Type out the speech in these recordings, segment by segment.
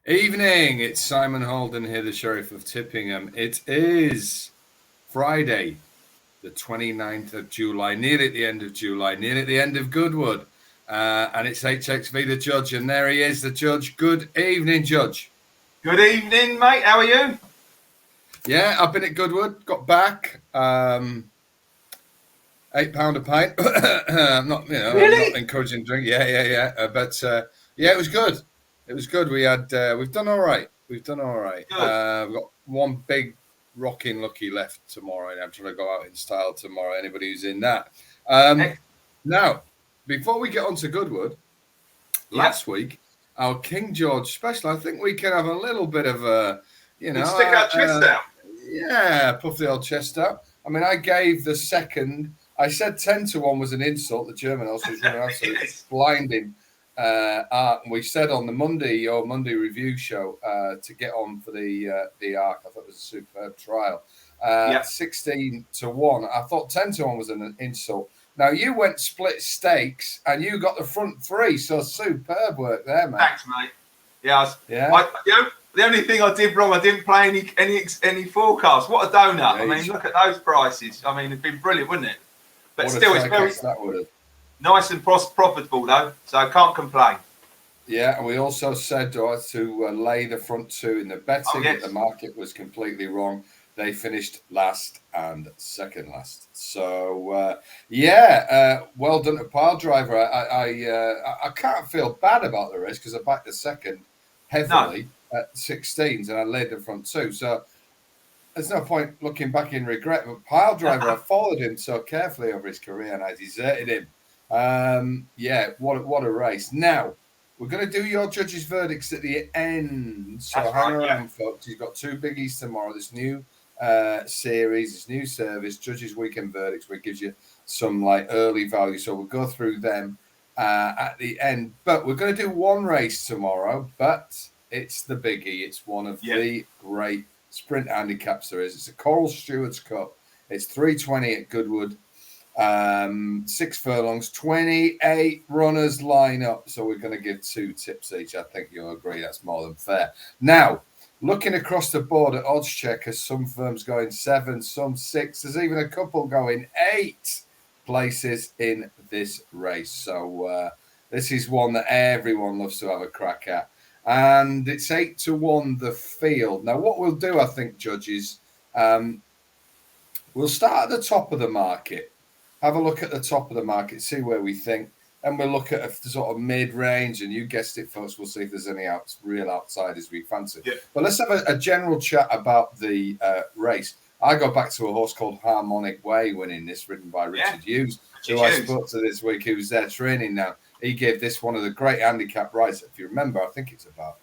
Evening, it's Simon Holden here, the Sheriff of Tippingham. It is Friday, the 29th of July, nearly at the end of July, nearly at the end of Goodwood. And it's HXV, the judge, and there he is, the judge. Good evening, Judge. Good evening, mate. How are you? Yeah, I've been at Goodwood, got back. £8 a pint. I'm not, Really? I'm not encouraging drink. Yeah. But it was good. It was good. We've done all right. We've done all right. Good. We've got one big rocking lucky left tomorrow, and I'm trying to go out in style tomorrow. Anybody who's in that. Now, before we get on to Goodwood, last week our King George special. I think we can have a little bit of a, stick our chest out. Yeah, puff the old chest out. I mean, I gave the second. I said 10-1 was an insult. The German also was running absolutely blinding. We said on the your Monday review show, to get on for the Arc. I thought it was a superb trial. 16-1. I thought 10-1 was an insult. Now you went split stakes and you got the front three. So superb work there, man. Thanks, mate. The only thing I did wrong, I didn't play any forecasts. What a donut! I mean, look at those prices. I mean, it'd been brilliant, wouldn't it? But still, it's very nice and profitable though, so I can't complain. Yeah, and we also said to lay the front two in the betting. That the market was completely wrong. They finished last and second last. So well done to Pile Driver. I can't feel bad about the race because I backed the second heavily at 16s and I laid the front two. So there's no point looking back in regret. But Pile Driver, I followed him so carefully over his career and I deserted him. What a race. Now, we're going to do your judges' verdicts at the end. So hang around, folks. You've got two biggies tomorrow. This new series, this new service, Judges Weekend Verdicts, where it gives you some early value. So we'll go through them at the end. But we're going to do one race tomorrow, but it's the biggie. It's one of the great sprint handicaps there is. It's a Coral Stewards Cup. It's 3:20 at Goodwood. 6 furlongs, 28 runners line up. So we're going to give 2 tips each. I think you'll agree that's more than fair. Now, looking across the board at odds checkers, some firms going 7, some 6. There's even a couple going 8 places in this race. So this is one that everyone loves to have a crack at. And it's 8-1 the field. Now, what we'll do, I think, judges, we'll start at the top of the market. Have a look at the top of the market, see where we think. And we'll look at a sort of mid-range. And you guessed it, folks. We'll see if there's any real outsiders we fancy. Yeah. But let's have a general chat about the race. I go back to a horse called Harmonic Way winning this, ridden by Richard Hughes, who I spoke to this week, who's there training now. He gave this one of the great handicap rides. If you remember, I think it's about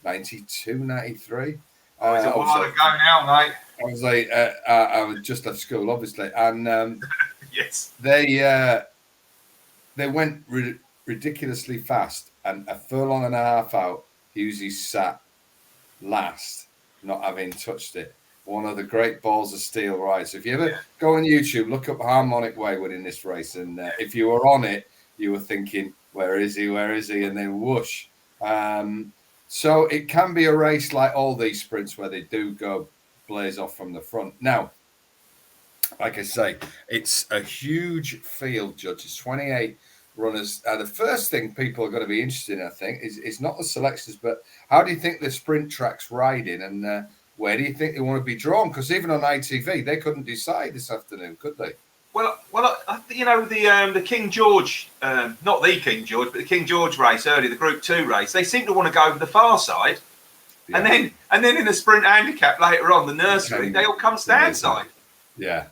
92, 93. It's a while ago now, mate. I was I was just left school, obviously. And yes, they went ridiculously fast, and a furlong and a half out, Hughes sat last, not having touched it. One of the great balls of steel rides. So if you ever go on YouTube, look up Harmonic Way winning this race, and if you were on it, you were thinking, where is he? Where is he? And then whoosh. So it can be a race like all these sprints where they do go blaze off from the front. Now, like I say, it's a huge field, Judge. It's 28 runners. The first thing people are going to be interested in, I think, is not the selections, but how do you think the sprint track's riding, and where do you think they want to be drawn? Because even on ITV, they couldn't decide this afternoon, could they? Well, the King George, not the King George, but the King George race earlier, the Group 2 race, they seem to want to go over the far side. Yeah. And then in the sprint handicap later on, the nursery, they all come stand side. Yeah.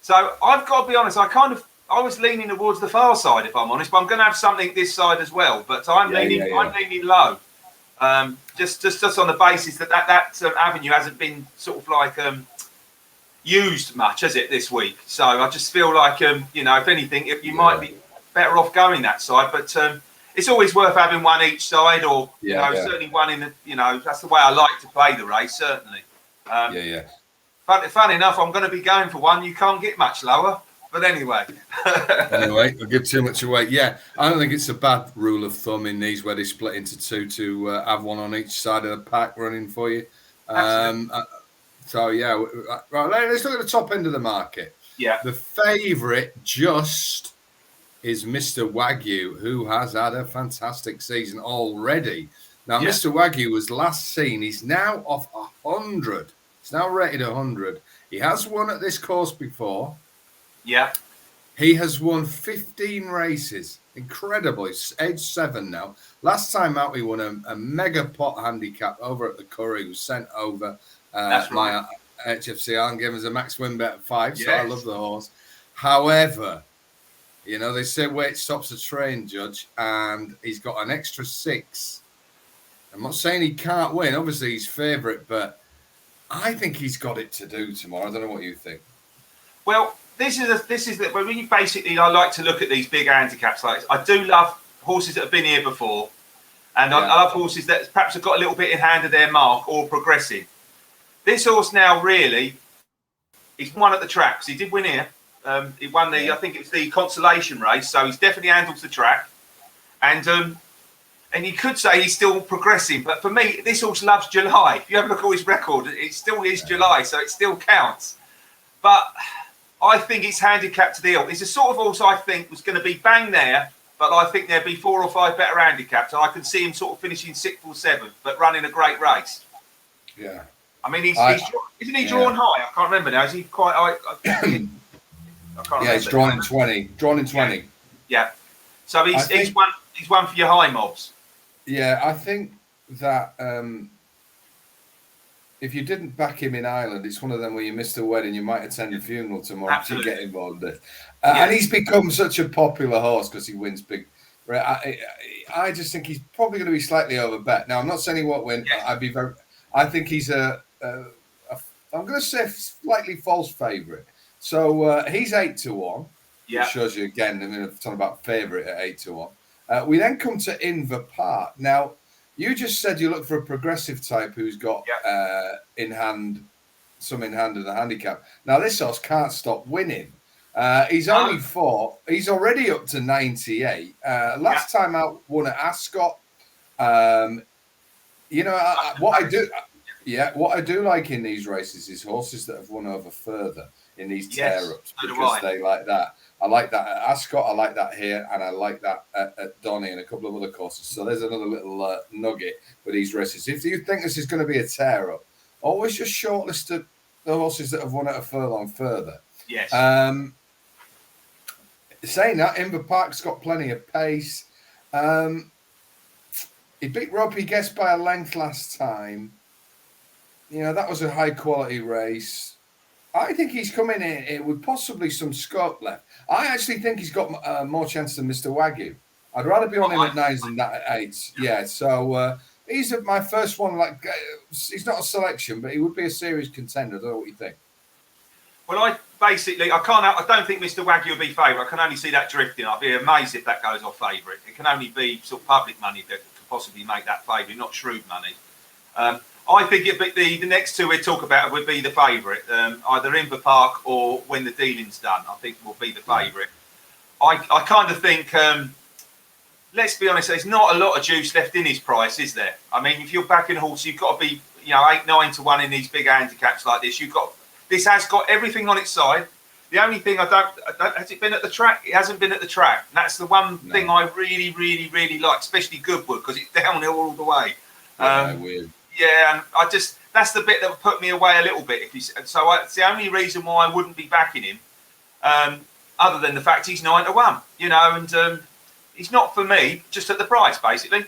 So I've got to be honest, I was leaning towards the far side, if I'm honest, but I'm going to have something this side as well. But I'm leaning low, just on the basis that avenue hasn't been sort of used much, has it, this week? So I just feel like if anything, you might be better off going that side. But it's always worth having one each side, or certainly one in the. That's the way I like to play the race. Certainly. Fun enough, I'm going to be going for one. You can't get much lower. But anyway. Anyway, we'll give too much away. Yeah, I don't think it's a bad rule of thumb in these where they split into two to have one on each side of the pack running for you. So, yeah, right, let's look at the top end of the market. Yeah. The favourite just is Mr. Wagyu, who has had a fantastic season already. Now, Mr. Wagyu was last seen. He's now off 100. He's now rated 100. He has won at this course before. Yeah. He has won 15 races. Incredible. He's age 7 now. Last time out, he won a mega pot handicap over at the Curry. He was sent over my HFCR and gave us a max win bet at 5. So I love the horse. However, you know, they say weight stops a train, Judge, and he's got an extra 6. I'm not saying he can't win. Obviously, he's favourite, but I think he's got it to do tomorrow. I don't know what you think. Well, this is when you basically, I like to look at these big handicaps like this. I do love horses that have been here before, and I love horses that perhaps have got a little bit in hand of their mark or progressing. This horse now really, he's won at the track because he did win here. He won the, I think it's the consolation race, so he's definitely handled the track, and you could say he's still progressing. But for me, this horse loves July. If you have a look at his record, it still is July, so it still counts. But I think it's handicapped to the hill. It's a sort of horse I think was going to be bang there, but I think there'd be 4 or 5 better handicaps. And I can see him sort of finishing 6th or 7th, but running a great race. Yeah. I mean, isn't he drawn high? I can't remember now. Is he quite high? I can't remember. He's drawn in 20. Drawn in 20. Yeah. So he's one for your high mobs. Yeah, I think that if you didn't back him in Ireland, it's one of them where you missed the wedding, you might attend the funeral tomorrow to get involved in it. And he's become such a popular horse because he wins big. I just think he's probably going to be slightly overbet. Now, I'm not saying he won't win. Yeah. I think he's I'm going to say slightly false favourite. So he's 8-1. Yeah. It shows you again. I'm talking about favourite at 8-1. We then come to Inver Park. Now, you just said you look for a progressive type who's got in hand of the handicap. Now, this horse can't stop winning. He's only 4. He's already up to 98. Last time out, won at Ascot. You know, what I do like in these races is horses that have won over further in these tear-ups because they like that. I like that at Ascot, I like that here, and I like that at Donny and a couple of other courses. So there's another little nugget for these races. If you think this is going to be a tear-up, always just shortlist the horses that have won at a furlong further. Yes. Saying that, Inver Park's got plenty of pace. He beat Robbie Guest by a length last time. You know, that was a high-quality race. I think he's coming in with possibly some scope left. I actually think he's got more chance than Mr. Wagyu. I'd rather be on him at 9s than that at 8s. Yeah, so he's my first one. Like he's not a selection, but he would be a serious contender. I don't know what you think. Well, I don't think Mr. Wagyu will be favourite. I can only see that drifting. I'd be amazed if that goes off favourite. It can only be sort of public money that could possibly make that favourite, not shrewd money. I think the next 2 we talk about would be the favourite, either Inver Park or When the Dealing's Done. I think will be the favourite. I kind of think, let's be honest, there's not a lot of juice left in his price, is there? I mean, if you're backing a horse, you've got to be 8-9-1 in these big handicaps like this. This has got everything on its side. The only thing has it been at the track? It hasn't been at the track. And that's the one thing I really, really, really like, especially Goodwood, because it's downhill all the way. Weird. Yeah, and that's the bit that would put me away a little bit. It's the only reason why I wouldn't be backing him, other than the fact he's 9-1, and he's not for me, just at the price, basically.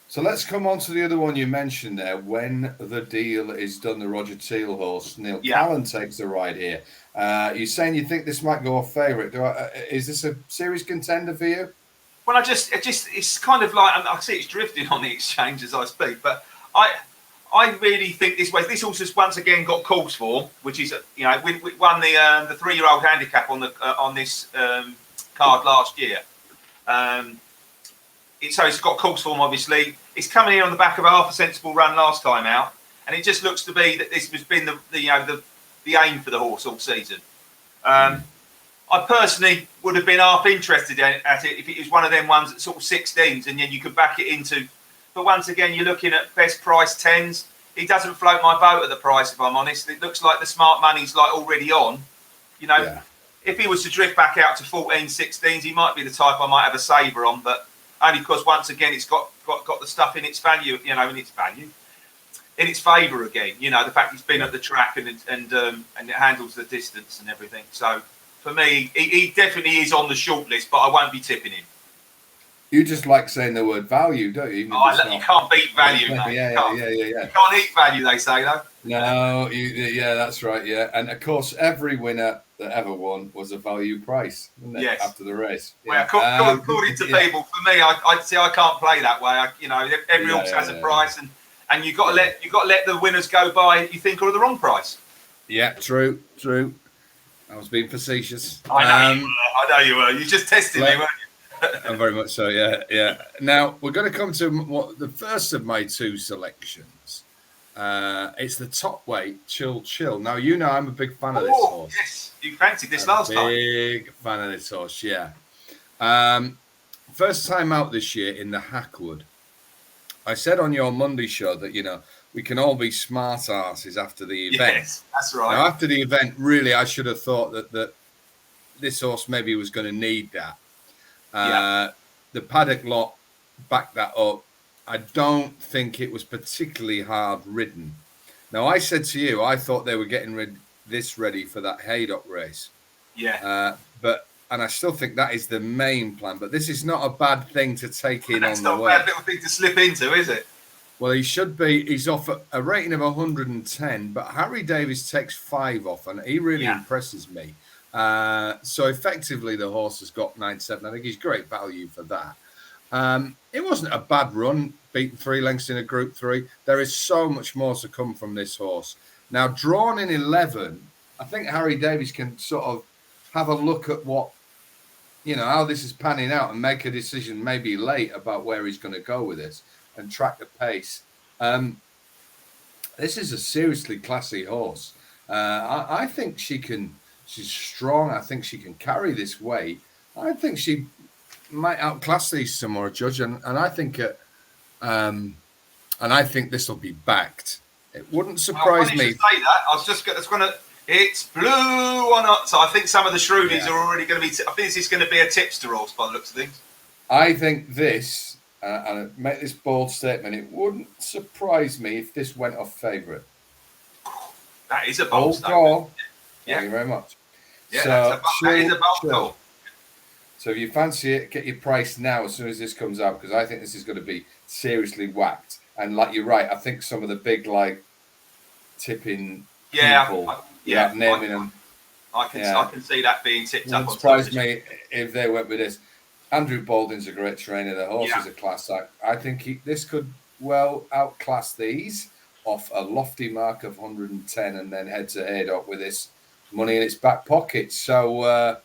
So let's come on to the other one you mentioned there. When the Deal is Done, the Roger Teal horse. Neil Callan takes the ride here. You're saying you think this might go off favourite. Is this a serious contender for you? Well, it's kind of like, I see it's drifting on the exchange as I speak, but I really think this horse has once again got course form, which is we won the 3-year-old handicap on this card last year. So it's got course form, obviously. It's coming here on the back of a half a sensible run last time out, and it just looks to be that this has been the aim for the horse all season. I I personally would have been half interested at it if it was one of them ones that sort of 16s, and then you could back it into. But once again, you're looking at best price 10s. He doesn't float my boat at the price, if I'm honest. It looks like the smart money's like already on. You know, if he was to drift back out to 14s, 16s, he might be the type I might have a saver on, but only because once again it's got the stuff in its value, you know, in its favour again. You know, the fact he's been at the track and it handles the distance and everything. So for me, he definitely is on the short list, but I won't be tipping him. You just like saying the word value, don't you? You can't beat value, mate. Yeah. You can't eat value, they say, though. No, that's right, yeah. And, of course, every winner that ever won was a value price, wasn't it, yes. after the race? Well, according to people, for me, I see I can't play that way. Every horse has a price, and you've got to let the winners go by, you think, are the wrong price. Yeah, true. I was being facetious. I know you were. You just tested me, weren't you? Very much so, yeah. Now, we're going to come to the first of my two selections. It's the top weight, Chill. Now, you know I'm a big fan of this horse. Yes, you fancied this last time. Big fan of this horse, yeah. First time out this year in the Hackwood. I said on your Monday show that, you know, we can all be smart asses after the event. Yes, that's right. Now, after the event, really, I should have thought that this horse maybe was going to need that. The paddock lot backed that up. I don't think it was particularly hard ridden. Now, I said to you, I thought they were getting this ready for that Haydock race. Yeah. And I still think that is the main plan. But this is not a bad thing to take in on the way. That's not a bad little thing to slip into, is it? Well, he should be. He's off a rating of 110, but Harry Davies takes 5 off, and he really impresses me. So effectively, the horse has got 9.7. I think he's great value for that. It wasn't a bad run, beaten 3 lengths in a Group 3. There is so much more to come from this horse. Now, drawn in 11, I think Harry Davies can sort of have a look at how this is panning out and make a decision maybe late about where he's going to go with this and track the pace. This is a seriously classy horse. I think she's strong. I think she can carry this weight. I think she might outclass these tomorrow, Judge, and I think this will be backed. It wouldn't surprise me. Say that. I was just going to. It's blue or not. So I think some of the Shrewdies are already going to be. I think this is going to be a tipster horse by the looks of things. I think this, and I make this bold statement, it wouldn't surprise me if this went off favourite. That is a bold statement. Yeah. Thank you very much. Yeah, that is a bold call. So if you fancy it, get your price now as soon as this comes out, because I think this is going to be seriously whacked. And like you're right, I think some of the big tipping people, naming them. I can see that being tipped up. It wouldn't surprise me if they went with this. Andrew Baldwin's a great trainer. The horse is a class act. I think this could well outclass these off a lofty mark of 110 and then head to Haydock with this money in its back pocket. So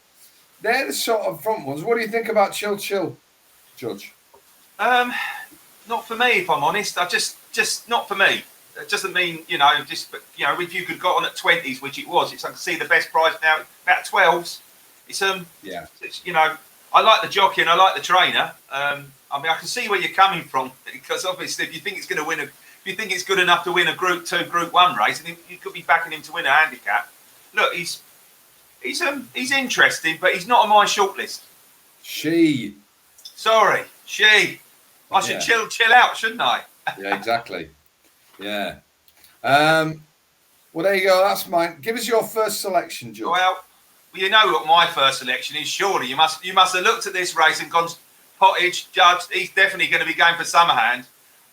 they're the sort of front ones. What do you think about Chill, Judge? Not for me, if I'm honest. Just not for me. It doesn't mean, if you could got on at 20s, which it was, I can see the best price now about 12s. It's I like the jockey and I like the trainer. I can see where you're coming from, because obviously if you think it's going to win if you think it's good enough to win a Group 2, Group 1 race, and you could be backing him to win a handicap. Look, he's interesting, but he's not on my shortlist. Sorry, I should chill out, shouldn't I? Yeah, exactly. Yeah. Well, there you go. That's mine. Give us your first selection, George. Well, you know what my first selection is. Surely you must have looked at this race and gone, Pottage, Judge. He's definitely going to be going for Summerhand.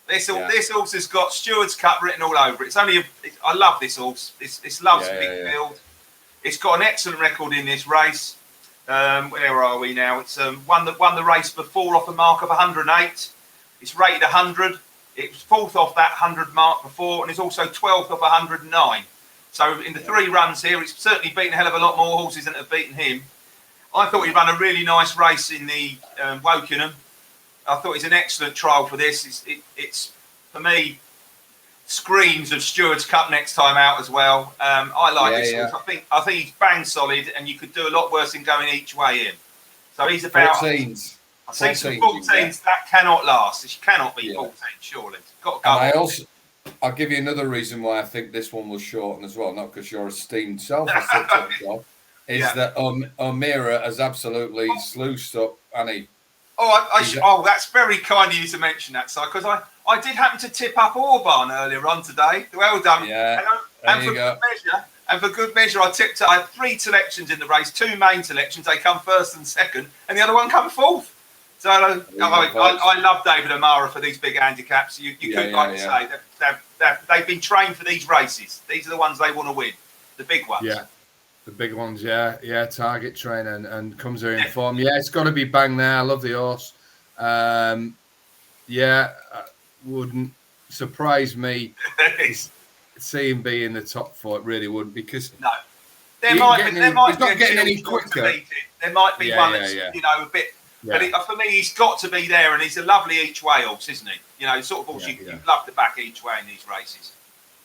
This horse has got Stewards Cup written all over it. I love this horse. This loves big field. It's got an excellent record in this race. Where are we now? It's won the race before off a mark of 108. It's rated 100. It was 4th off that 100 mark before, and it's also 12th off 109. So in the 3 runs here, it's certainly beaten a hell of a lot more horses than have beaten him. I thought he'd run a really nice race in the Wokingham. I thought it's an excellent trial for this. It's for me, screams of Stewards Cup next time out as well. I like this horse. I think he's bang solid, and you could do a lot worse than going each way in. So he's about 14s. I see some 14s that cannot last. This cannot be 14, surely. It's got to go. And I'll give you another reason why I think this one will shorten as well, not because your esteemed self has said to is that O'Meara has absolutely sluiced up Annie. That's very kind of you to mention that, Si, because I did happen to tip up Orban earlier on today. Well done. Yeah. And for good measure, I had 3 selections in the race, 2 main selections. They come first and second, and the other one come fourth. So I love David O'Meara for these big handicaps. You could say they've been trained for these races. These are the ones they want to win, the big ones. Yeah, the big ones. Yeah. Target train and comes here in form. Yeah, it's got to be bang there. I love the horse. Wouldn't surprise me. See him be in the top 4, it really would, because there might be any quicker. There might be one that's a bit. But for me, he's got to be there, and he's a lovely each way horse, isn't he? Sort of horse you love to back each way in these races.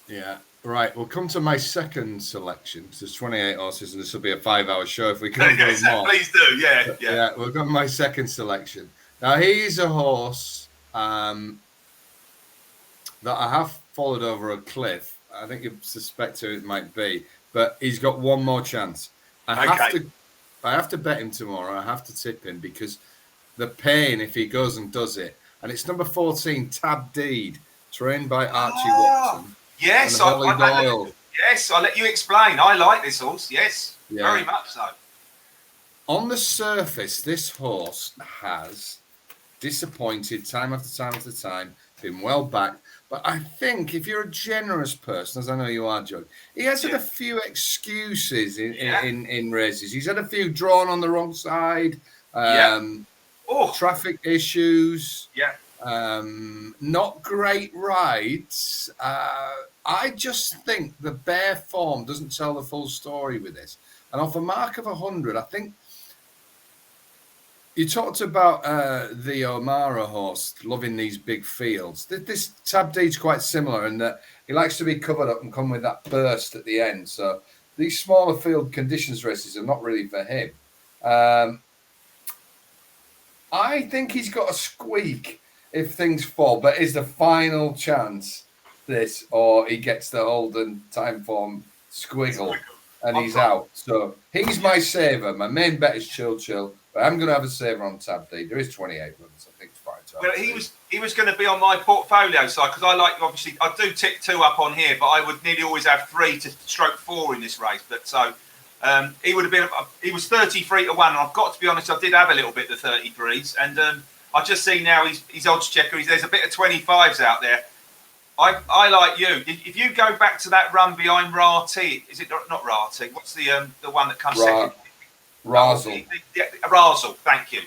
Yeah, right. We'll come to my second selection. There's 28 horses, and this will be a 5-hour show if we can go more. Please do, yeah. We'll go to my second selection. Now, he's a horse that I have followed over a cliff. I think you suspect who it might be, but he's got one more chance. I have to bet him tomorrow. I have to tip him because the pain if he goes and does it. And it's number 14, Tab Deed, trained by Archie Watson. Yes, I'll let you explain. I like this horse. Yes, very much so. On the surface, this horse has disappointed time after time after time, been well backed. But I think if you're a generous person, as I know you are, John, he has had a few excuses in races. He's had a few drawn on the wrong side, traffic issues, not great rides. I just think the bare form doesn't tell the full story with this. And off a mark of 100, I think you talked about the O'Meara horse loving these big fields. This Tab Deed's quite similar in that he likes to be covered up and come with that burst at the end. So these smaller field conditions races are not really for him. I think he's got a squeak if things fall, but is the final chance this, or he gets the Holden time form squiggle and he's out. So he's my saver. My main bet is Chill. But I'm going to have a saver on Tab Deed. There is 28 runs. I think it's fine. Well, he was going to be on my portfolio side because I like, obviously, I do tick 2 up on here, but I would nearly always have 3 to stroke 4 in this race. But so he would have been, he was 33 to 1. And I've got to be honest, I did have a little bit of the 33s. And I just see now he's odds checker. There's a bit of 25s out there. I like you. If you go back to that run behind Rati, is it not Rati? What's the one that comes second? Razzle. Razzle, thank you.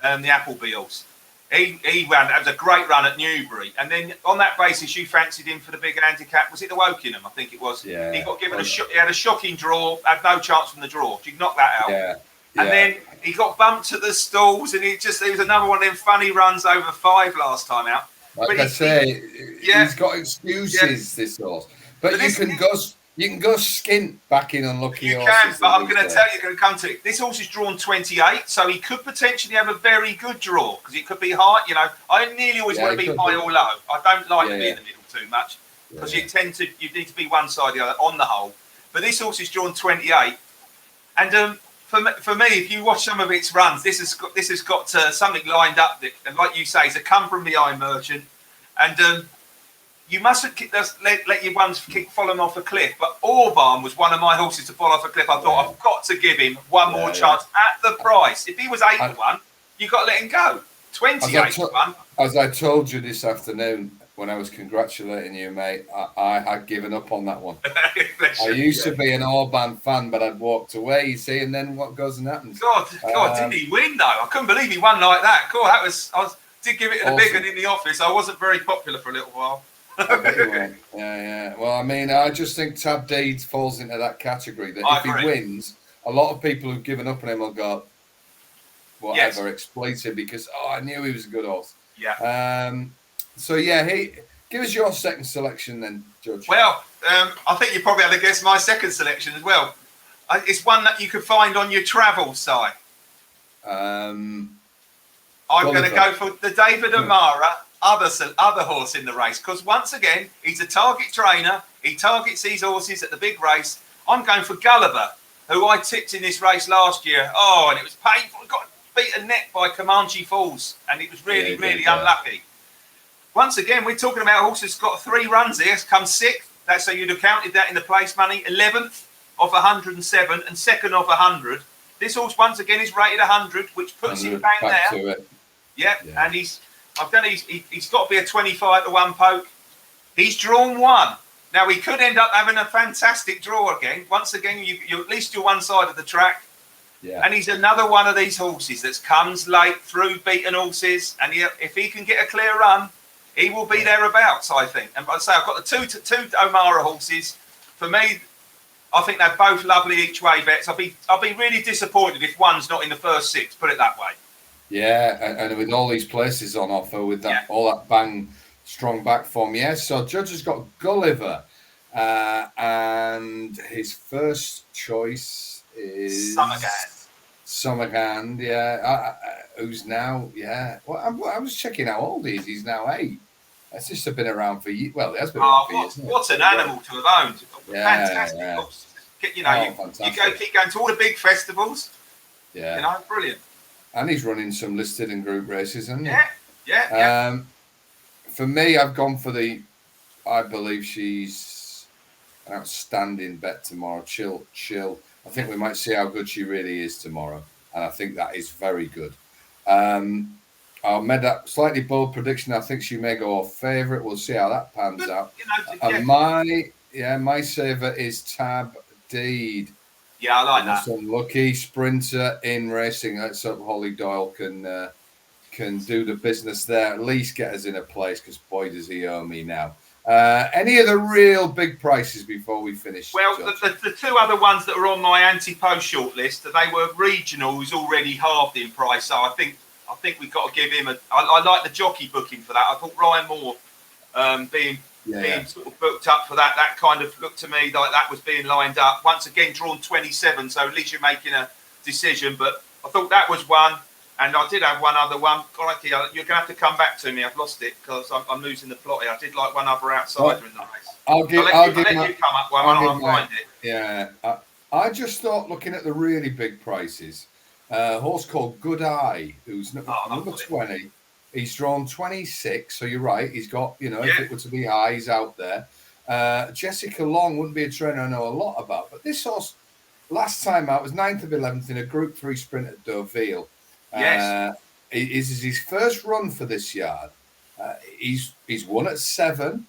The Appleby horse. He ran. That was a great run at Newbury, and then on that basis, you fancied him for the big handicap. Was it the Wokingham? I think it was. Yeah. He got given he had a shocking draw. Had no chance from the draw. Did you knock that out? Yeah. And then he got bumped at the stalls, and it was another one of them funny runs over 5 last time out. Like I say, he's got excuses. This horse, but you can go skint backing unlucky horses. You can, but I'm going to tell you, going to come to it. This horse is drawn 28, so he could potentially have a very good draw because it could be high. I nearly always want to be high or low. I don't like to be in the middle too much because you need to be one side or the other on the whole. But this horse is drawn 28, and for me, if you watch some of its runs, this has got something lined up that, and like you say, it's a come from behind merchant, and you mustn't let your ones fall them off a cliff. But Orban was one of my horses to fall off a cliff. I thought I've got to give him one more chance at the price. If he was 8 to 1, you've got to let him go. 28 to 1. As I told you this afternoon when I was congratulating you, mate, I had given up on that one. I used to be an Orban fan, but I'd walked away, you see, and then what goes and happens. God, didn't he win though? I couldn't believe he won like that. Cool, I did give it a big one in the office. I wasn't very popular for a little while. Yeah. Well, I mean, I just think Tab Deed falls into that category. That if he wins, a lot of people who've given up on him will go, whatever, exploit him because I knew he was a good horse. Yeah. So yeah, Give us your second selection then, Judge. Well, I think you probably had to guess my second selection as well. It's one that you could find on your travel site. I'm going to go for the David O'Mara, other horse in the race, because once again, he's a target trainer. He targets these horses at the big race. I'm going for Gulliver, who I tipped in this race last year. Oh, and it was painful. Got beaten neck by Comanche Falls, and it was really unlucky. Once again, we're talking about a horse that's got 3 runs here. It's come 6th. That's so you'd have counted that in the place money. 11th of 107 and 2nd of 100. This horse once again is rated 100, which puts him bang there. Yeah, and he's got to be a 25 to 1 poke. He's drawn 1. Now he could end up having a fantastic draw again. Once again, you at least do one side of the track. Yeah. And he's another one of these horses that comes late through beaten horses, and if he can get a clear run, he will be thereabouts, I think. And I'd say I've got the two O'Mara horses. For me, I think they're both lovely each way bets. I'll be really disappointed if one's not in the first 6. Put it that way. Yeah, and with all these places on offer, with that all that bang strong back form, yes. So Judge has got Gulliver, and his first choice is Summergand. Yeah, who's now Well, I was checking how old he is. He's now 8. That's just been around for years. Well, it has been around for years. What an animal to have owned! Fantastic. Yeah. You keep going to all the big festivals. Yeah, brilliant. And he's running some listed and group races, isn't he? Yeah. For me, I've gone for I believe she's an outstanding bet tomorrow. Chill. I think we might see how good she really is tomorrow. And I think that is very good. I made that slightly bold prediction. I think she may go off favourite. We'll see how that pans out. And my saver is Tab Deed. Yeah, I like that. Some lucky sprinter in racing. Let's hope Holly Doyle can do the business there. At least get us in a place, because boy does he owe me now. Any of the real big prices before we finish? Well, the 2 other ones that are on my anti-post shortlist, they were regionals already halved in price. So I think we've got to give him I like the jockey booking for that. I thought Ryan Moore being sort of booked up for that kind of looked to me like that was being lined up. Once again, drawn 27, so at least you're making a decision. But I thought that was one, and I did have one other one. Crikey, you're going to have to come back to me. I've lost it because I'm losing the plot here. I did like one other outsider in the race. I'll let you come up one and I'll find it. Yeah, I just thought, looking at the really big prices, a horse called Good Eye, who's number 20. He's drawn 26, so you're right. He's got, if it were to be high, he's out there. Jessica Long wouldn't be a trainer I know a lot about, but this horse, last time out, was 9th of 11th in a Group 3 sprint at Deauville. Yes. It is his first run for this yard. He's won at 7.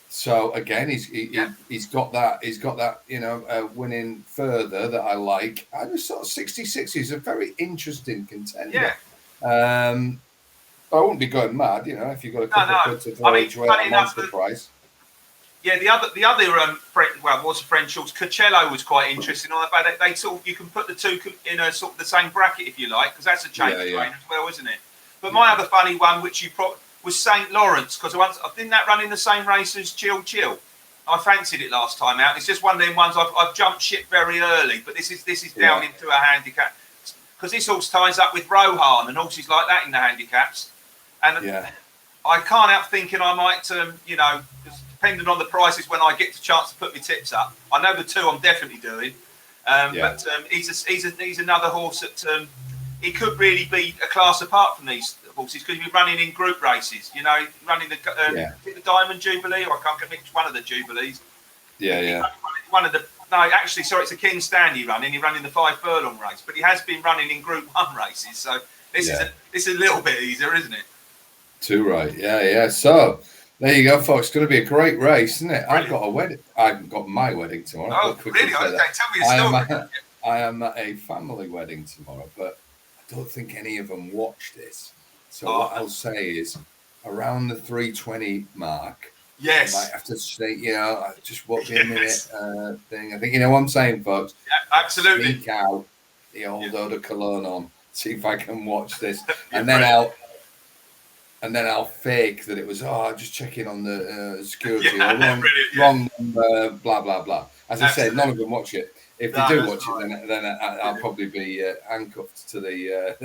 So again, he's got that winning further that I like. I just thought 66 is a very interesting contender. Yeah. I wouldn't be going mad, if you've got a couple of quid to throw each way at monster price. Yeah, the other was a French horse. Coachello was quite interesting on that. They sort of, you can put the 2 in a sort of the same bracket if you like, because that's a change of train as well, isn't it? But my other funny one, which you was St. Lawrence, because I didn't that run in the same race as Chill. I fancied it last time out. It's just one of them ones I've jumped ship very early, but this is down into a handicap, because this horse ties up with Rohan and horses like that in the handicaps. And I can't help thinking I might, depending on the prices when I get the chance to put my tips up. I know the 2 I'm definitely doing, but he's another horse that he could really be a class apart from these horses, because he'll be running in group races. Running the Diamond Jubilee, or I can't get one of the Jubilees. One of the it's a King Stanley running. He's running the 5 furlong race, but he has been running in Group 1 races. So this is a little bit easier, isn't it? Too right, yeah. So there you go, folks. It's going to be a great race, isn't it? Brilliant. I've got a wedding. I've got my wedding tomorrow. Oh, really? Okay, tell me a story. I am at a family wedding tomorrow, but I don't think any of them watch this. So what I'll say is, around the 3:20 mark, I might have to say, just won't be a minute thing. I think you know what I'm saying, folks. Yeah, absolutely. Sneak out the old eau de cologne on, see if I can watch this, and then and then I'll fake that it was, just checking on the security, Yeah, or wrong number, blah, blah, blah. As I said, none of them watch it. If they do watch it, then I'll probably be handcuffed to the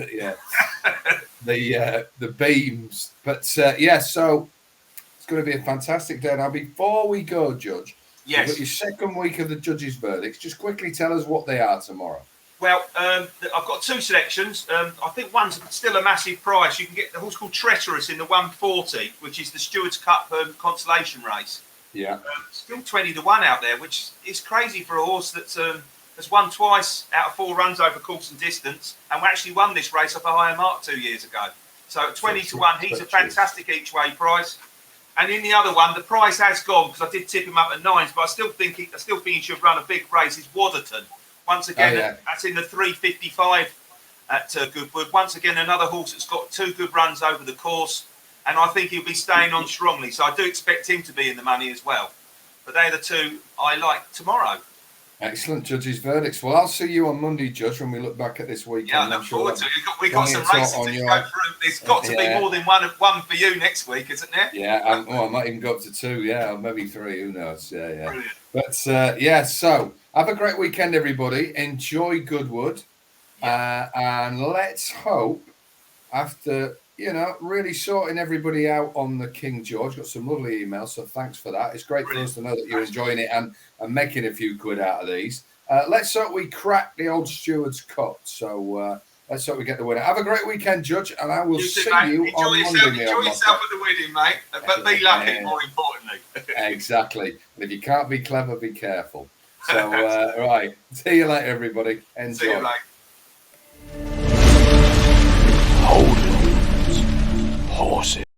the beams. But so it's going to be a fantastic day. Now, before we go, Judge, you've got your second week of the judges' verdicts. Just quickly tell us what they are tomorrow. Well, I've got two selections. I think one's still a massive price. You can get the horse called Treacherous in the 140, which is the Stewards Cup consolation race. Yeah. Still 20 to 1 out there, which is crazy for a horse that has won twice out of 4 runs over course and distance, and we actually won this race off a higher mark 2 years ago. So at 20 to 1, he's a fantastic each way price. And in the other one, the price has gone because I did tip him up at 9s, but I still think he should run a big race. Is Waterton. Once again, that's in the 355 at Goodwood. Once again, another horse that's got 2 good runs over the course, and I think he'll be staying on strongly. So I do expect him to be in the money as well. But they're the two I like tomorrow. Excellent, judges' verdicts. Well, I'll see you on Monday, Judge, when we look back at this weekend. Yeah, I look forward to it. We've got some races to go through. There's got to be more than one for you next week, isn't there? Yeah, I might even go up to 2. Yeah, or maybe 3. Who knows? Yeah. Brilliant. But so have a great weekend, everybody. Enjoy Goodwood, and let's hope after really sorting everybody out on the King George. Got some lovely emails, so thanks for that. It's great for us to know that you're enjoying it and making a few quid out of these. Let's hope we crack the old Stewards Cup. So let's hope we get the winner. Have a great weekend, Judge, and I will see you on Monday. Enjoy yourself at the wedding, mate, but be lucky, more importantly. Exactly. And if you can't be clever, be careful. So, right. See you later, everybody. Enjoy. See you, mate. HOLDENS. Horses.